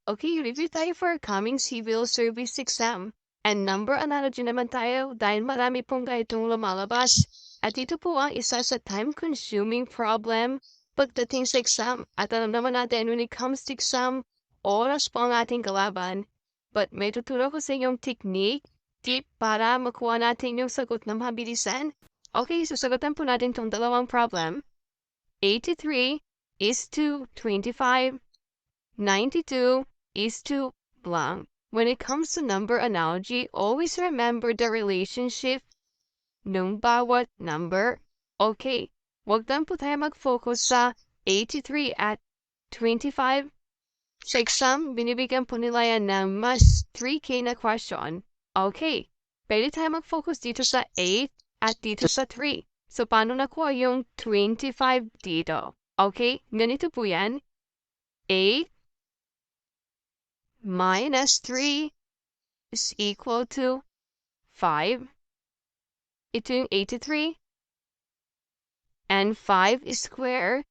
Okay, review tayo for coming civil service exam. And number analogy naman tayo dahil marami pong ganitong lumalabas. At ito po ang isa sa time-consuming problem pagdating sa exam. At alam naman natin when it comes to exam, oras po ang ating kalaban. But may tuturo ko sa inyong technique, tip para makuha natin yung sagot na mabilisan. Okay, sasagutan po natin itong dalawang problem. 83 is to 25. 92 is to blank. When it comes to number analogy, always remember the relationship ng bawat number. Okay, wag lang po tayo mag-focus sa 83 at 25. Sa exam, binibigyan po nila yan ng mas 3K na question. Okay, pwede tayo mag-focus dito sa 8 at dito sa 3. So, paano nakuha yung 25 dito? Okay, ganito po yan. 8 minus 3 is equal to 5. Ito yung 83. And 5 square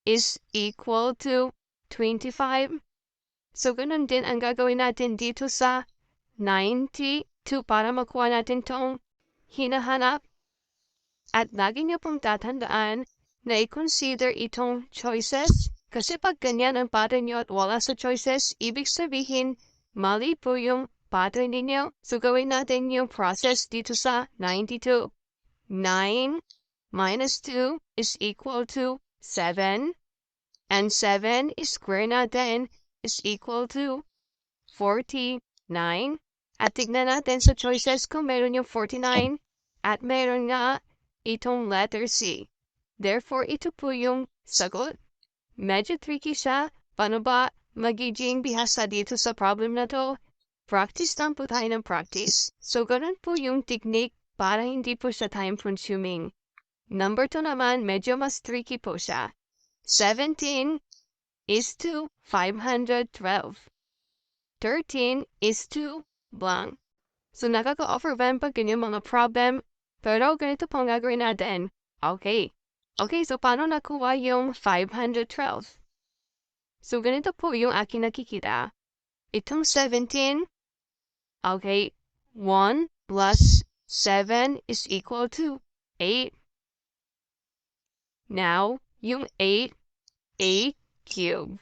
is equal to 25. So, ganun din ang gagawin natin dito sa 92 para makuha natin tong hinahanap. At lagi niyo pong tatandaan na i-consider itong choices. Kasi pag ganyan ang pattern niyo at wala sa choices, ibig sabihin, mali po yung pattern ninyo. So, gawin natin yung process dito sa 92. 9 minus 2 is equal to 7. And 7 is square natin is equal to 49. At tignan natin sa choices kung meron yung 49 at meron nga itong letter C. Therefore, ito po yung sagot. Medyo tricky siya. Paano ba magiging bihasa dito sa problem na to? Practice lang po tayo ng practice. So, ganun po yung technique para hindi po siya time-consuming. Number 2 naman, medyo mas tricky po siya. 17 is to 512. 13 is to blank. So, nakaka-overwhelm pag ganyan mga problem. Pero ganito pong gagawin natin. Okay. Okay, so paano nakuha yung 512? So, ganito po yung aking nakikita. Itong 17, okay, 1 plus 7 is equal to 8. Now, yung 8 cube.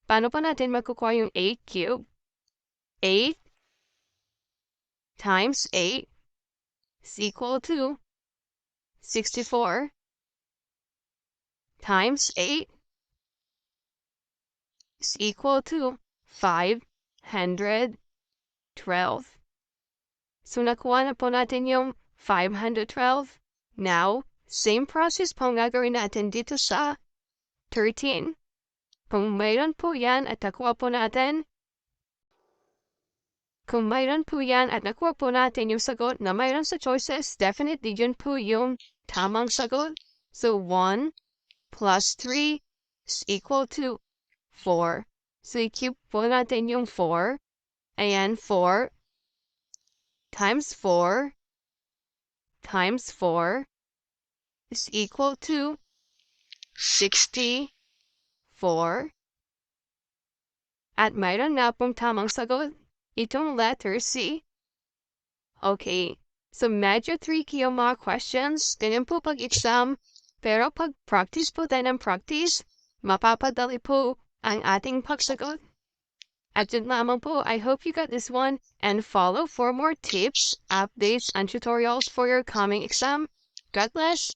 Paano pa natin makukuha yung 8 cube? 8 times 8 is equal to 64 times 8 is equal to 512. So, nakuha na po natin yung 512. Now, same process po ang gagawin natin dito sa 13. Kung mayroon po yan at nakuha po natin, yung sagot na mayroon sa choices, definitely yun po yung tamang sagot. So, 1 plus 3 is equal to 4. So, i-cube po natin yung 4. Ayan, 4 times 4 times 4 is equal to 64. At mayroon na pong tamang sagot. Itong letter C. Okay. So, medyo tricky yung mga questions. Ganyan po pag-exam. Pero pag practice po tayo ng practice, mapapadali po ang ating pagsagot. At yun lamang po, I hope you got this one and follow for more tips, updates, and tutorials for your coming exam. God bless!